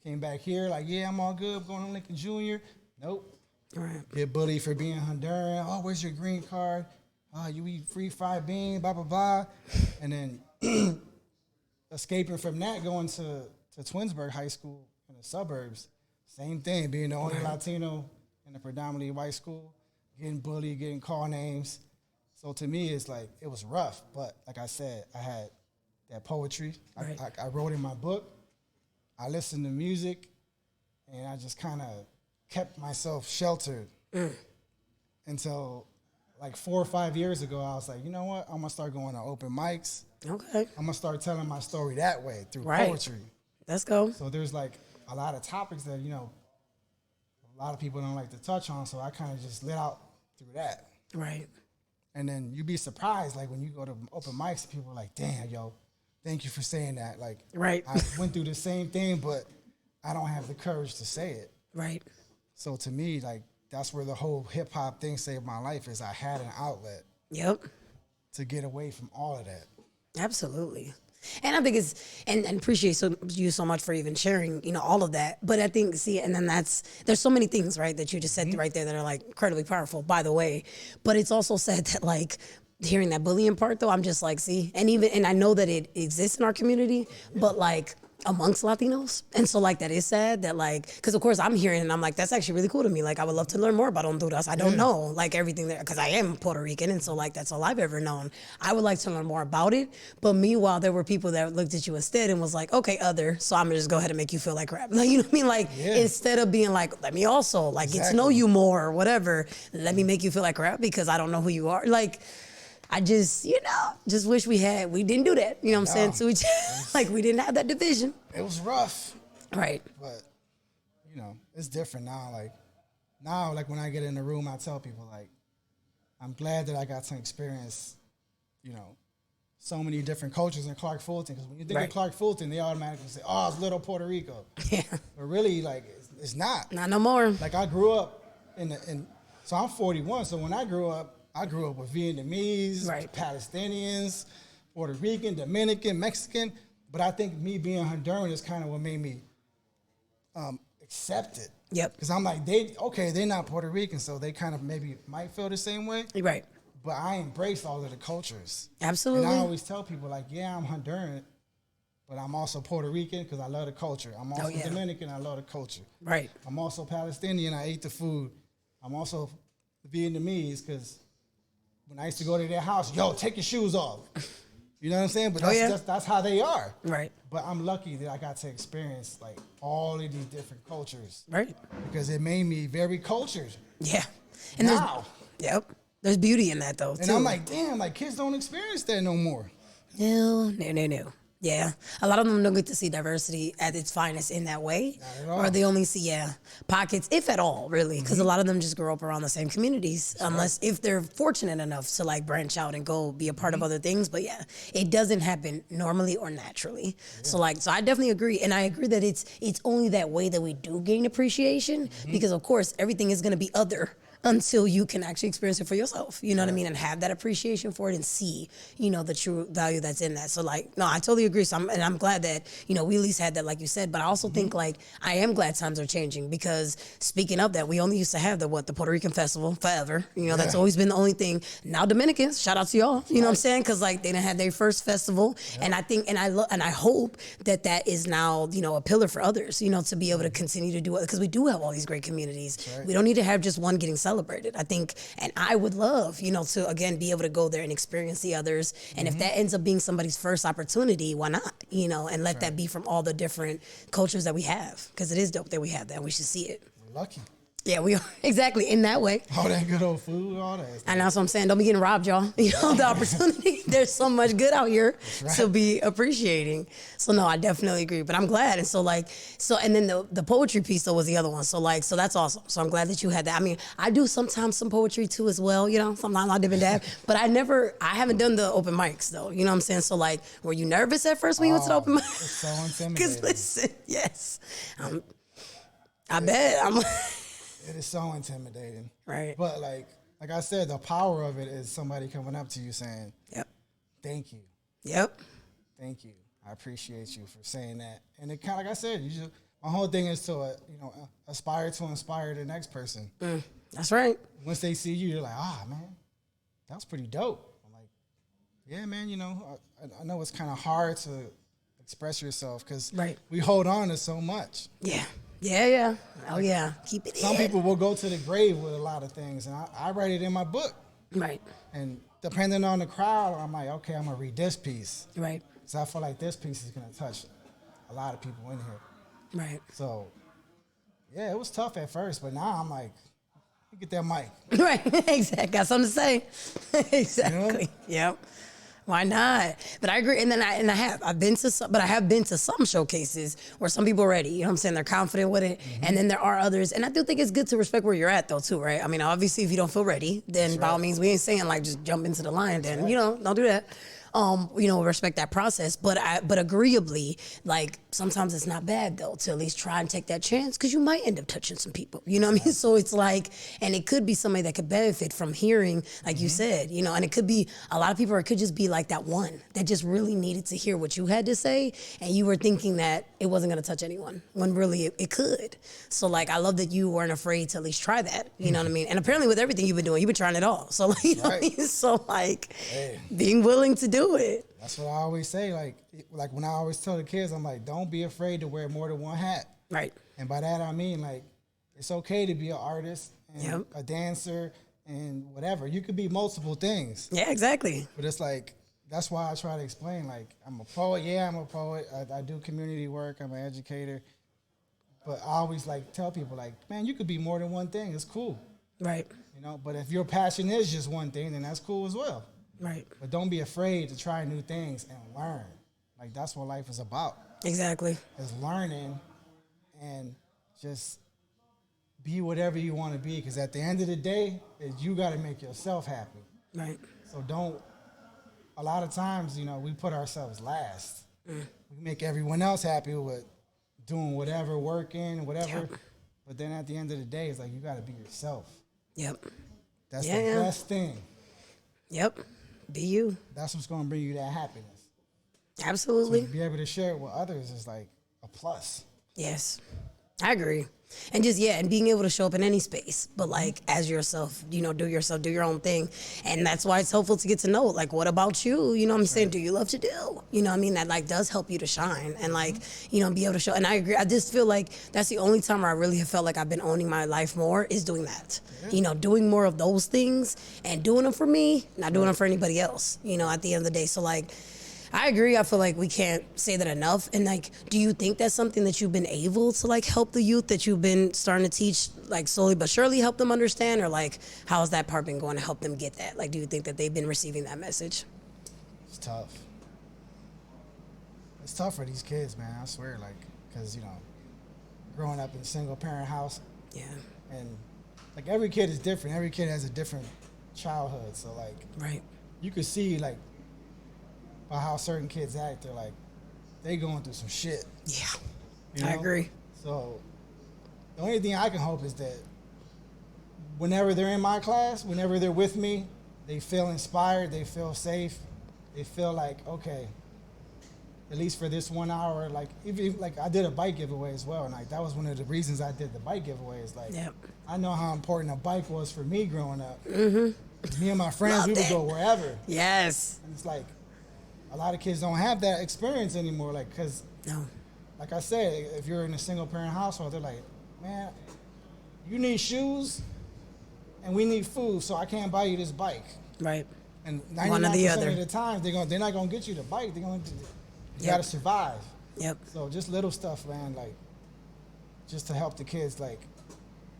Came back here like, yeah, I'm all good. Going to Lincoln Junior. Nope. Right. Get bullied for being Honduran. Oh, where's your green card? Oh, you eat free fried beans, blah, blah, blah. And then escaping from that, going to Twinsburg High School in the suburbs. Same thing, being the only Latino in a predominantly white school, getting bullied, getting call names. So to me, it's like, it was rough. But like I said, I had that poetry. Right. I wrote in my book. I listened to music. And I just kind of kept myself sheltered until like 4 or 5 years ago. I was like, you know what? I'm going to start going to open mics. Okay. I'm going to start telling my story that way through Right. poetry. Let's go. So there's like a lot of topics that, you know, a lot of people don't like to touch on. So I kind of just lit out through that. Right. And then you'd be surprised, like when you go to open mics, people are like, damn, yo, thank you for saying that. Like, Right. I went through the same thing, but I don't have the courage to say it. Right. So to me, like, that's where the whole hip hop thing saved my life, is I had an outlet Yep. to get away from all of that. Absolutely. And I think and appreciate you so much for even sharing, you know, all of that. But I think, and then there's so many things, right, that you just said right there that are like incredibly powerful, by the way. But it's also said that, like, hearing that bullying part though, I'm just like, and I know that it exists in our community, but like, amongst Latinos. And so like that is sad that like, because of course I'm hearing and I'm like, that's actually really cool to me. Like I would love to learn more about Honduras. I don't know like everything there because I am Puerto Rican and so like that's all I've ever known. I would like to learn more about it. But meanwhile, there were people that looked at you instead and was like, okay, other, so I'm gonna just go ahead and make you feel like crap. Like, you know what I mean? Like instead of being like, let me also like get to know you more or whatever, let me make you feel like crap because I don't know who you are. Like, I just, you know, just wish we didn't do that. You know what I'm saying? So we didn't have that division. It was rough. Right. But, you know, it's different now. Like when I get in the room, I tell people, like, I'm glad that I got to experience, you know, so many different cultures in Clark Fulton. Because when you think of Clark Fulton, they automatically say, oh, it's little Puerto Rico. Yeah. But really, like, it's not. Not no more. Like, I grew up so I'm 41. So when I grew up with Vietnamese, Palestinians, Puerto Rican, Dominican, Mexican. But I think me being Honduran is kind of what made me accept it. Yep. Because I'm like, they're not Puerto Rican, so they kind of maybe might feel the same way. Right. But I embrace all of the cultures. Absolutely. And I always tell people, like, yeah, I'm Honduran, but I'm also Puerto Rican because I love the culture. I'm also Dominican, I love the culture. Right. I'm also Palestinian, I ate the food. I'm also Vietnamese because when I used to go to their house, yo, take your shoes off. You know what I'm saying? But that's how they are. Right. But I'm lucky that I got to experience like all of these different cultures. Right. Because it made me very cultured. Yeah. And there's beauty in that though, too. And I'm like, damn, like kids don't experience that no more. No. Yeah. A lot of them don't get to see diversity at its finest in that way. Not at all. Or they only see, pockets, if at all, really. Because a lot of them just grow up around the same communities. If they're fortunate enough to like branch out and go be a part of other things. But it doesn't happen normally or naturally. Yeah. So I definitely agree. And I agree that it's only that way that we do gain appreciation. Because of course, everything is going to be other until you can actually experience it for yourself, you know what I mean, and have that appreciation for it and see, you know, the true value that's in that. So like, no, I totally agree. So I'm glad that, you know, we at least had that, like you said, but I also think like, I am glad times are changing because speaking of that, we only used to have the Puerto Rican festival forever. You know, that's always been the only thing. Now Dominicans, shout out to y'all, you know what I'm saying? Cause like they done had their first festival and I think, and I hope that is now, you know, a pillar for others, you know, to be able to continue to do it. Cause we do have all these great communities. We don't need to have just one getting celebrated. I think, and I would love, you know, to again be able to go there and experience the others. And if that ends up being somebody's first opportunity, why not? You know, and let that be from all the different cultures that we have, because it is dope that we have that. We should see it. We're lucky. Yeah, we are exactly in that way. All that good old food, all that. And that's what I'm saying. Don't be getting robbed, y'all. You know, the opportunity. There's so much good out here to be appreciating. So no, I definitely agree. But I'm glad. And and then the poetry piece though was the other one. So that's awesome. So I'm glad that you had that. I mean, I do sometimes some poetry too as well. You know, sometimes I'll dip and dab. But I haven't done the open mics though. You know what I'm saying? So like, were you nervous at first when you went to the open mic? It's so intimidating. Because listen, yes, I bet I'm. It is so intimidating. Right. But like I said, the power of it is somebody coming up to you saying, Yep. "Thank you, Yep. thank you. I appreciate you for saying that." And it kind of, like I said, my whole thing is to aspire to inspire the next person. That's right. Once they see you, you're like, man, that was pretty dope. I'm like, yeah, man. I know it's kind of hard to express yourself because Right. we hold on to so much. Yeah. Yeah. Oh yeah. Keep it. Some in. people will go to the grave with a lot of things, and I write it in my book. Right. And depending on the crowd, I'm like, okay, I'm gonna read this piece. Right. So I feel like this piece is gonna touch a lot of people in here. Right. So yeah, it was tough at first, but now I'm like, get that mic. Right. Exactly. Got something to say. Exactly. Yep. Why not? But I agree. And then I've been to some, but I have been to some showcases where some people are ready. You know what I'm saying? They're confident with it. Mm-hmm. And then there are others. And I do think it's good to respect where you're at though too, right? I mean, obviously if you don't feel ready, then by all means, we ain't saying like just jump into the line then, don't do that. Respect that process. But agreeably, like sometimes it's not bad though to at least try and take that chance because you might end up touching some people. You know what I mean? So it's like, and it could be somebody that could benefit from hearing, like you said, and it could be a lot of people, or it could just be like that one that just really needed to hear what you had to say, and you were thinking that it wasn't going to touch anyone when really it could. So like, I love that you weren't afraid to at least try that. You know what I mean? And apparently with everything you've been doing, you've been trying it all. So like, you know what I mean? So like, being willing to do it. That's what I always say. Like when I always tell the kids, I'm like, don't be afraid to wear more than one hat. Right. And by that I mean like, it's okay to be an artist and a dancer and whatever. You could be multiple things. Yeah, exactly. But it's like, that's why I try to explain. Like, I'm a poet. Yeah, I'm a poet. I do community work. I'm an educator. But I always like tell people like, man, you could be more than one thing. It's cool. Right. But if your passion is just one thing, then that's cool as well. Right. But don't be afraid to try new things and learn. Like, that's what life is about. Exactly. Is learning and just be whatever you want to be. Because at the end of the day, you got to make yourself happy. Right. So a lot of times, we put ourselves last. We make everyone else happy with doing whatever, working, whatever. Yep. But then at the end of the day, it's like, you got to be yourself. Yep. That's the best thing. Yep. Be you. That's what's going to bring you that happiness. Absolutely. So to be able to share it with others is like a plus. Yes. I agree. And just, and being able to show up in any space, but like as yourself, do your own thing. And that's why it's helpful to get to know, like, what about you? You know what I'm saying? Do you love to do? You know what I mean? That like does help you to shine and like, be able to show. And I agree. I just feel like that's the only time where I really have felt like I've been owning my life more is doing that. Yeah. Doing more of those things and doing them for me, not doing them for anybody else, at the end of the day. So like, I agree. I feel like we can't say that enough. And like, do you think that's something that you've been able to like help the youth that you've been starting to teach, like slowly but surely help them understand? Or like, how has that part been going to help them get that? Like, do you think that they've been receiving that message? It's tough. It's tough for these kids, man. I swear, like, because, growing up in a single parent house. Yeah. And like every kid is different. Every kid has a different childhood. So like, right. You could see like, by how certain kids act, they're like, they going through some shit. Yeah, I agree. So the only thing I can hope is that whenever they're in my class, whenever they're with me, they feel inspired, they feel safe, they feel like, okay, at least for this 1 hour, like even like I did a bike giveaway as well, and like that was one of the reasons I did the bike giveaway. Is like, I know how important a bike was for me growing up. Mm-hmm. Me and my friends, we would go wherever. Yes. And it's like, a lot of kids don't have that experience anymore, like, because, like I said, if you're in a single-parent household, they're like, man, you need shoes, and we need food, so I can't buy you this bike. Right. And 99% of the time, they're not going to get you the bike. You got to survive. Yep. So just little stuff, man, like, just to help the kids, like,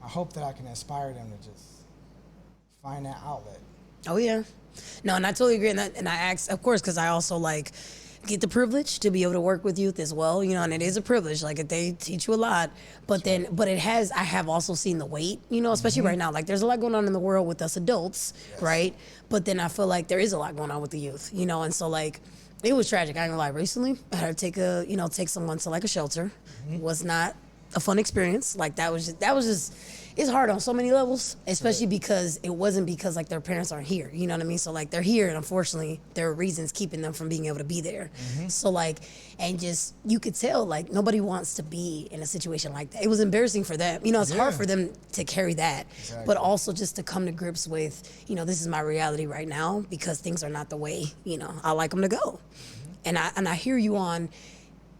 I hope that I can inspire them to just find that outlet. Oh, yeah. No, and I totally agree. And I ask, of course, because I also like get the privilege to be able to work with youth as well, and it is a privilege. Like they teach you a lot, but I have also seen the weight, especially right now. Like there's a lot going on in the world with us adults, right? But then I feel like there is a lot going on with the youth, and so like it was tragic. I ain't gonna lie. Recently, I had to take someone to like a shelter. Was not a fun experience. Like that was just it's hard on so many levels, especially because it wasn't because like their parents aren't here. You know what I mean? So like they're here, and unfortunately there are reasons keeping them from being able to be there. So like, and just you could tell like nobody wants to be in a situation like that. It was embarrassing for them. You know, it's hard for them to carry that, but also just to come to grips with, you know, this is my reality right now because things are not the way, you know, I like them to go. And I hear you on,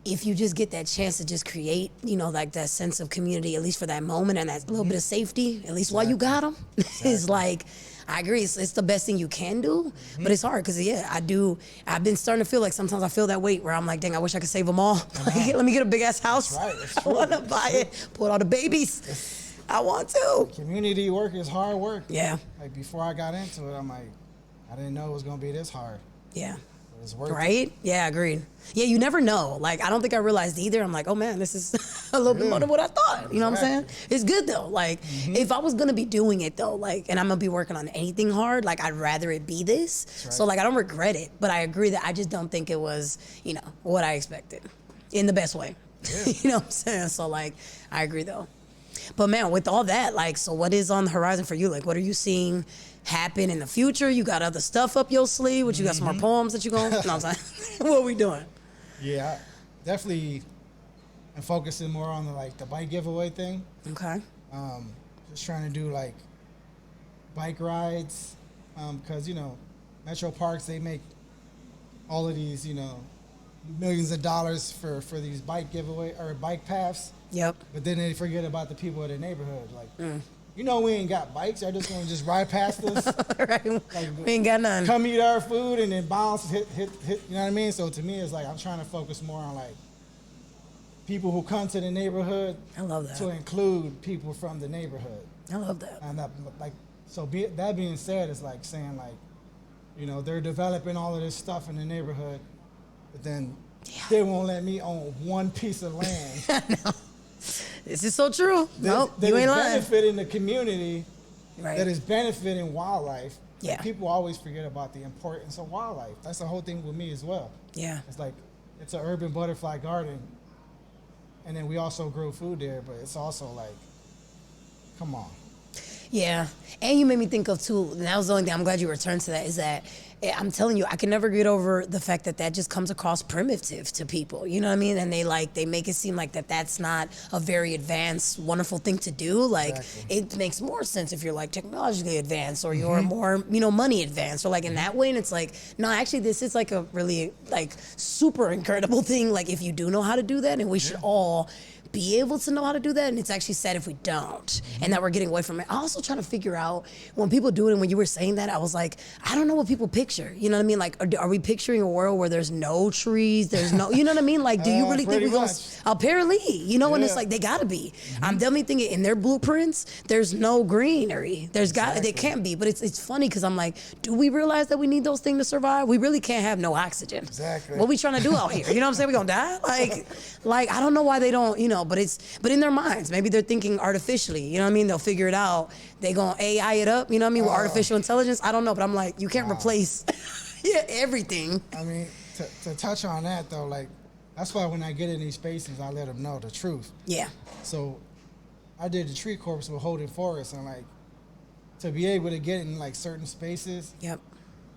if you just get that chance to just create, you know, like that sense of community, at least for that moment, and that little bit of safety, at least while you got them, is like, I agree, it's the best thing you can do, but it's hard because, yeah, I've been starting to feel like sometimes I feel that weight where I'm like, dang, I wish I could save them all. Like, let me get a big ass house. That's I want to buy it, put all the babies. I want to. Community work is hard work. Yeah. Like before I got into it, I'm like, I didn't know it was gonna be this hard. Yeah. But it's worth it. Right? Yeah, agreed. Yeah, you never know. Like, I don't think I realized either. I'm like, oh man, this is a little bit more than what I thought. You know what I'm saying? It's good though. Like, if I was gonna be doing it though, like, and I'm gonna be working on anything hard, like, I'd rather it be this. So like, I don't regret it, but I agree that I just don't think it was, you know, what I expected in the best way. You know what I'm saying? So like, I agree though. But man, with all that, like, so what is on the horizon for you? Like, what are you seeing happen in the future? You got other stuff up your sleeve? What, you got some more poems that you going? No, I'm saying, what are we doing? Yeah, definitely. I'm focusing more on the bike giveaway thing. Okay. Just trying to do like bike rides, because you know, Metro Parks, they make all of these, you know, millions of dollars for these bike giveaway or bike paths. Yep. But then they forget about the people in the neighborhood. Like, you know, we ain't got bikes. They're just gonna just ride past us. Right. Like, We ain't got none. come eat our food and then bounce, hit. You know what I mean? So to me, it's like I'm trying to focus more on like people who come to the neighborhood. I love that. To include people from the neighborhood. I love that. And that being said, it's like saying like, you know, they're developing all of this stuff in the neighborhood, but then they won't let me own one piece of land. I know. This is so true. Nope, you ain't lying. Benefiting the community, Right. that is benefiting wildlife. Yeah. Like, people always forget about the importance of wildlife. That's the whole thing with me as well. Yeah. It's like, it's an urban butterfly garden, and then we also grow food there, but it's also like, come on. Yeah, and you made me think of too, and that was the only thing, I'm glad you returned to that, is that I'm telling you, I can never get over the fact that that just comes across primitive to people, you know what I mean? And they make it seem like that's not a very advanced, wonderful thing to do. Like, it makes more sense if you're like technologically advanced or you're more, you know, money advanced or like in that way. And it's like, no, actually this is like a really like super incredible thing. Like if you do know how to do that, and we should all be able to know how to do that, and it's actually sad if we don't, and that we're getting away from it. I also trying to figure out when people do it, and when you were saying that, I was like, I don't know what people picture. You know what I mean? Like, are we picturing a world where there's no trees, there's no, you know what I mean? Like, do you really think we're going to, apparently, you know, and it's like, they gotta be. I'm definitely thinking in their blueprints, there's no greenery. There can't be, but it's funny because I'm like, do we realize that we need those things to survive? We really can't have no oxygen. Exactly. What we trying to do out here? You know what I'm saying? We gonna die? Like I don't know why they don't, you know, but in their minds, maybe they're thinking artificially, you know what I mean? They'll figure it out. They gonna AI it up, you know what I mean? With artificial intelligence. I don't know, but I'm like, you can't replace everything. I mean, to touch on that though, like, that's why when I get in these spaces, I let them know the truth. Yeah. So I did the tree corps with Holding Forest, and like, to be able to get in like certain spaces. Yep.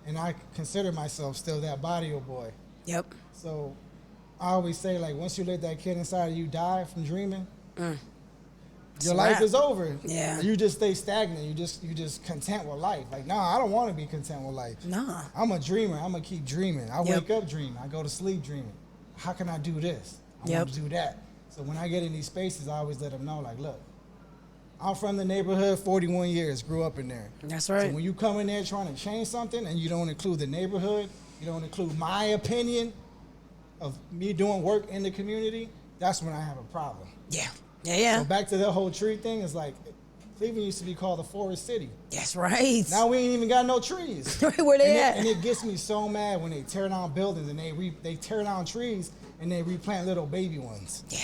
And I consider myself still that barrio boy. Yep. So I always say, like, once you let that kid inside of you die from dreaming, your life is over. Yeah. You just stay stagnant. You just content with life. Like, nah, I don't want to be content with life. Nah. I'm a dreamer. I'm gonna keep dreaming. I wake up dreaming. I go to sleep dreaming. How can I do this? I want to do that. So when I get in these spaces, I always let them know, like, look, I'm from the neighborhood, 41 years, grew up in there. That's right. So when you come in there trying to change something and you don't include the neighborhood, you don't include my opinion of me doing work in the community, that's when I have a problem. Yeah. Yeah. So back to the whole tree thing, it's like, Cleveland used to be called the Forest City. That's right. Now we ain't even got no trees. Where they at? And it gets me so mad when they tear down buildings and they tear down trees and they replant little baby ones. Yeah.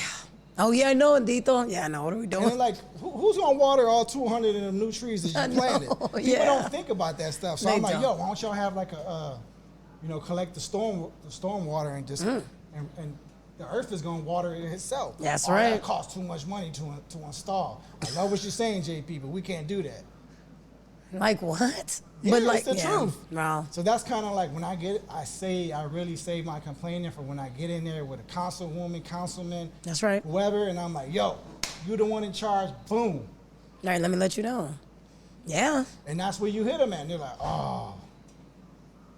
Oh, yeah, I know, Dito. Yeah, I know. What are we doing? And they're like, who's going to water all 200 of the new trees that you planted? People don't think about that stuff. So I'm like, yo, why don't y'all have like a, collect the storm water and just and the earth is going to water it itself. That's oh, right. That costs too much money to install. I love what you're saying, JP, but we can't do that. Like what? Yeah, but like it's the truth. Wow. So that's kind of like when I get it, I really save my complaining for when I get in there with a councilwoman, councilman, That's right. whoever, and I'm like, yo, you the one in charge, boom. All right, let me let you know. Yeah. And that's where you hit them at. And they're like, oh.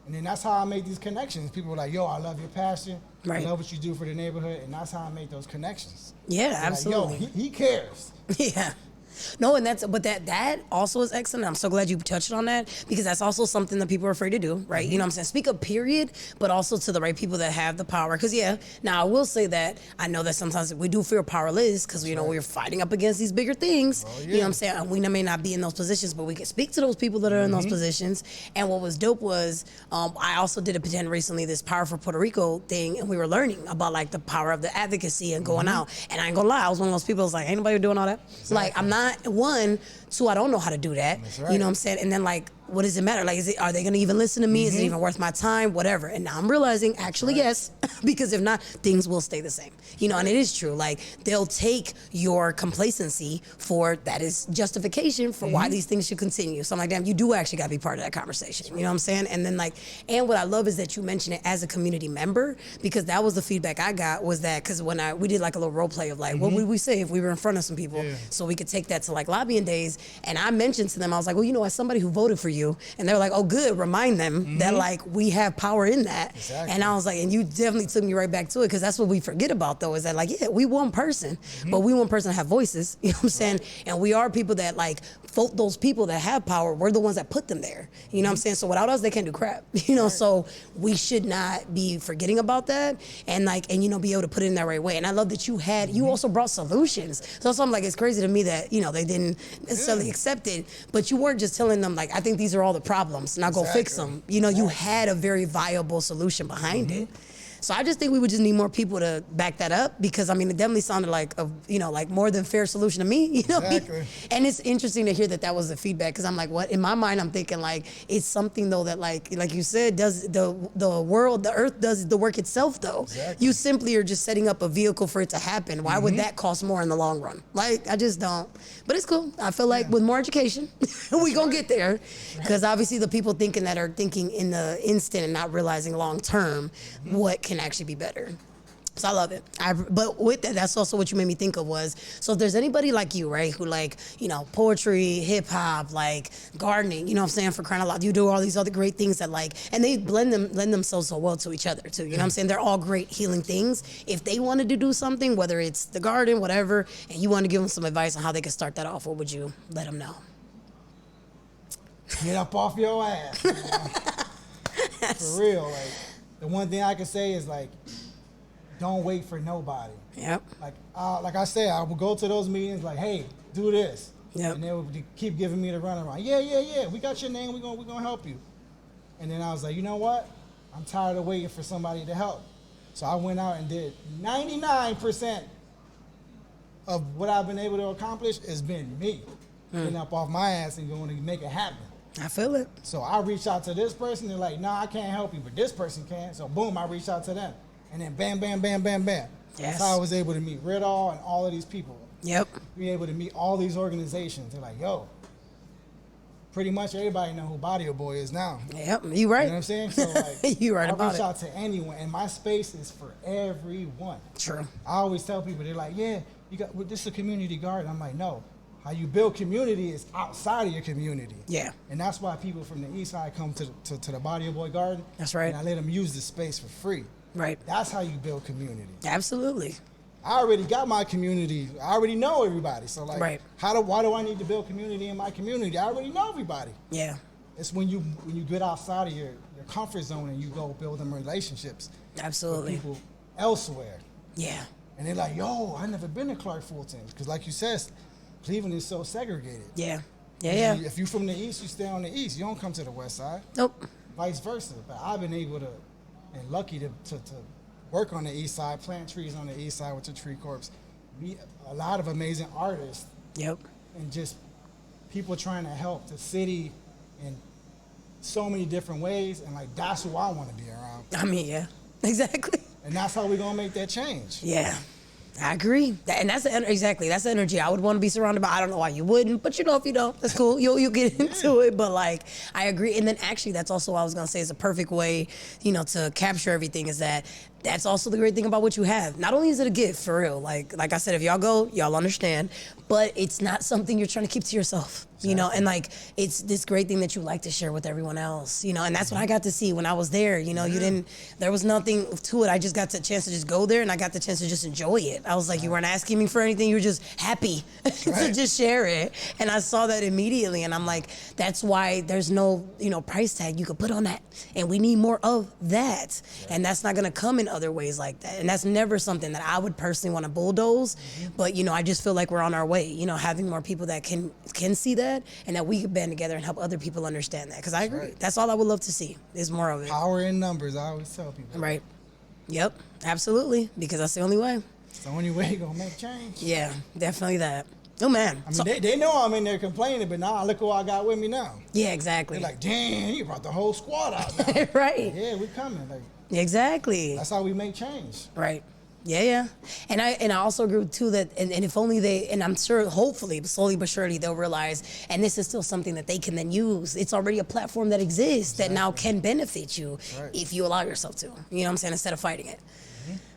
And then that's how I make these connections. People are like, yo, I love your passion. Right. I love what you do for the neighborhood. And that's how I make those connections. Yeah, They're absolutely. Like, yo, he cares. Yeah. No, and that also is excellent. I'm so glad you touched on that because that's also something that people are afraid to do, right? You know what I'm saying? Speak up, period, but also to the right people that have the power. Because, now I will say that I know that sometimes we do feel powerless because, we're fighting up against these bigger things. Oh, yeah. You know what I'm saying? And we may not be in those positions, but we can speak to those people that are in those positions. And what was dope was I also did attend recently this Power for Puerto Rico thing, and we were learning about, like, the power of the advocacy and going out. And I ain't gonna lie, I was one of those people that was like, ain't nobody doing all that. Exactly. Like, I'm not, one, two, I don't know how to do that. That's right. You know what I'm saying? And then, like, what does it matter? Like, are they gonna even listen to me? Is it even worth my time? Whatever. And now I'm realizing, actually, yes, because if not, things will stay the same. And it is true. Like, they'll take your complacency for that is justification for why these things should continue. So I'm like, damn, you do actually gotta be part of that conversation. You know what I'm saying? And then, like, and what I love is that you mention it as a community member, because that was the feedback I got, was that, because when we did like a little role play of like, what would we say if we were in front of some people? Yeah. So we could take that to like lobbying days. And I mentioned to them, I was like, well, as somebody who voted for you, and they were like, oh, good, remind them that like we have power in that. Exactly. And I was like, and you definitely took me right back to it, because that's what we forget about though, is that like, we one person, but we one person that have voices, you know what I'm saying? And we are people that like, vote those people that have power, we're the ones that put them there. You know what I'm saying? So without us, they can't do crap. So we should not be forgetting about that, and like, and be able to put it in that right way. And I love that you also brought solutions. So I'm like, it's crazy to me that, they didn't necessarily accept it, but you weren't just telling them like, I think these are all the problems, now go fix them. You had a very viable solution behind it. So I just think we would just need more people to back that up, because I mean, it definitely sounded like a, like more than fair solution to me, Exactly. And it's interesting to hear that was the feedback, because I'm like, what? In my mind, I'm thinking like, it's something though that like you said, does the earth does the work itself though. Exactly. You simply are just setting up a vehicle for it to happen. Why would that cost more in the long run? Like, I just don't. But it's cool. I feel like with more education, we gonna get there, because obviously the people thinking in the instant and not realizing long term what can actually be better. So I love it. But with that, that's also what you made me think of was, so if there's anybody like you, right, who like, poetry, hip hop, like gardening, what I'm saying, for crying out loud, you do all these other great things that like, and they lend themselves so well to each other too, you know what I'm saying? They're all great healing things. If they wanted to do something, whether it's the garden, whatever, and you want to give them some advice on how they can start that off, what would you let them know? Get up off your ass. For real. Like, the one thing I can say is like, don't wait for nobody. Yep. Like I said, I would go to those meetings like, hey, do this. Yep. And they would keep giving me the runaround. Yeah. We got your name. We're gonna help you. And then I was like, you know what? I'm tired of waiting for somebody to help. So I went out and did 99% of what I've been able to accomplish has been me. Getting up off my ass and going to make it happen. I feel it. So I reached out to this person. They're like, nah, I can't help you, but this person can. So boom, I reached out to them. And then bam, bam, bam, bam, bam. Yes. That's how I was able to meet Riddall and all of these people. Yep. Be able to meet all these organizations. They're like, yo, pretty much everybody know who Body Boy is now. Yep, you right. You know what I'm saying? So like, you right I about reach it. out to anyone, and my space is for everyone. True. I always tell people, they're like, yeah, this is a community garden. I'm like, no. How you build community is outside of your community. Yeah. And that's why people from the east side come to the Body Boy Garden. That's right. And I let them use the space for free. Right. That's how you build community. Absolutely. I already got my community. I already know everybody. So like, right. Why do I need to build community in my community? I already know everybody. Yeah. It's when you get outside of your comfort zone and you go build them relationships. Absolutely. With people elsewhere. Yeah. And they're like, yo, I never been to Clark Fulton. Because like you said, Cleveland is so segregated. Yeah. Yeah. If you're from the east, you stay on the east. You don't come to the west side. Nope. Vice versa. But I've been able to, and lucky to work on the east side, plant trees on the east side with the Tree Corps, meet a lot of amazing artists. Yep. And just people trying to help the city in so many different ways. And like, that's who I want to be around. I mean, yeah. Exactly. And that's how we're going to make that change. Yeah. I agree, and that's exactly that's the energy I would want to be surrounded by. I don't know why you wouldn't, but if you don't, that's cool. You'll get into it. But like, I agree, and then actually, that's also what I was gonna say is a perfect way, to capture everything. Is that's also the great thing about what you have. Not only is it a gift for real, like I said, if y'all go, y'all understand, but it's not something you're trying to keep to yourself. And like it's this great thing that you like to share with everyone else, and that's what I got to see when I was there. There was nothing to it. I just got the chance to just go there, and I got the chance to just enjoy it. I was like, you weren't asking me for anything. You were just happy to just share it. And I saw that immediately, and I'm like, that's why there's no, price tag you could put on that. And we need more of that. And that's not gonna come in other ways like that. And that's never something that I would personally want to bulldoze. But, I just feel like we're on our way, having more people that can see that. And that we could band together and help other people understand that. Because I agree. Right. That's all I would love to see is more of it. Power in numbers, I always tell people. Right. Yep, absolutely. Because that's the only way. It's the only way you're going to make change. Yeah, definitely that. Oh, man. I mean, they know I'm in there complaining, but now look who I got with me now. Yeah, exactly. They're like, damn, you brought the whole squad out now. Right. Yeah, we coming. Like, exactly. That's how we make change. Right. Yeah. And I also agree too that and if only and I'm sure hopefully slowly but surely they'll realize, and this is still something that they can then use. It's already a platform that exists that now can benefit you if you allow yourself to. You know what I'm saying? Instead of fighting it.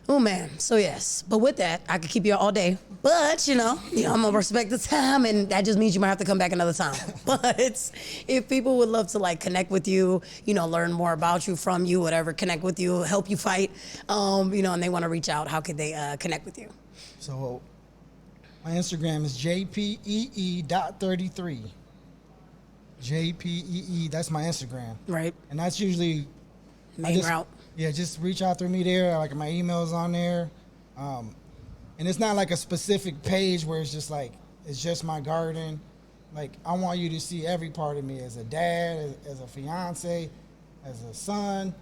Oh man, so yes. But with that, I could keep you all day. But I'm gonna respect the time, and that just means you might have to come back another time. But if people would love to like connect with you, learn more about you, from you, whatever, connect with you, help you fight, and they want to reach out, how could they connect with you? So my Instagram is jpee.33. JPEE, that's my Instagram. Right. And that's usually main route. Yeah, just reach out through me there. Like my email's on there. And it's not like a specific page where it's just like, it's just my garden. Like, I want you to see every part of me as a dad, as a fiance, as a son.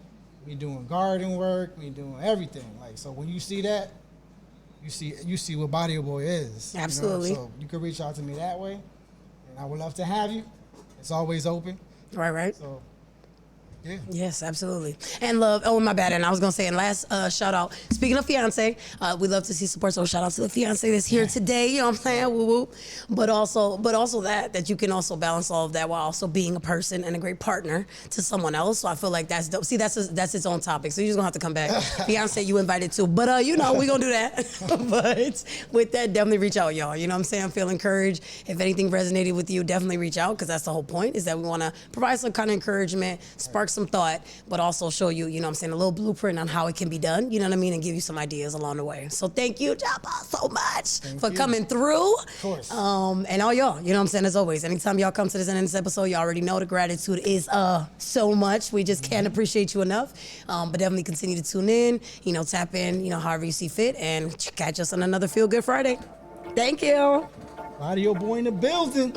Me doing garden work, me doing everything. Like, so when you see that, you see what Body Boy is. Absolutely. So you can reach out to me that way. And I would love to have you. It's always open. Right. So, yeah. Yes, absolutely. And love, my bad. And I was going to say, and last shout out, speaking of fiance, we love to see support. So shout out to the fiance that's here today. You know what I'm saying? Woo woo. But also that you can also balance all of that while also being a person and a great partner to someone else. So I feel like that's dope. See, that's its own topic. So you're just going to have to come back. Fiance, you invited too. But, we're going to do that. But with that, definitely reach out, y'all. You know what I'm saying? Feel encouraged. If anything resonated with you, definitely reach out, because that's the whole point, is that we want to provide some kind of encouragement, spark some thought, but also show you, a little blueprint on how it can be done, and give you some ideas along the way. So thank you, Jabba, so much for coming through. Of course. And all y'all, as always, anytime y'all come to this end of this episode, you already know the gratitude is so much. We just can't appreciate you enough. But definitely continue to tune in, tap in, however you see fit, and catch us on another Feel Good Friday. Thank you. Body Boy in the building.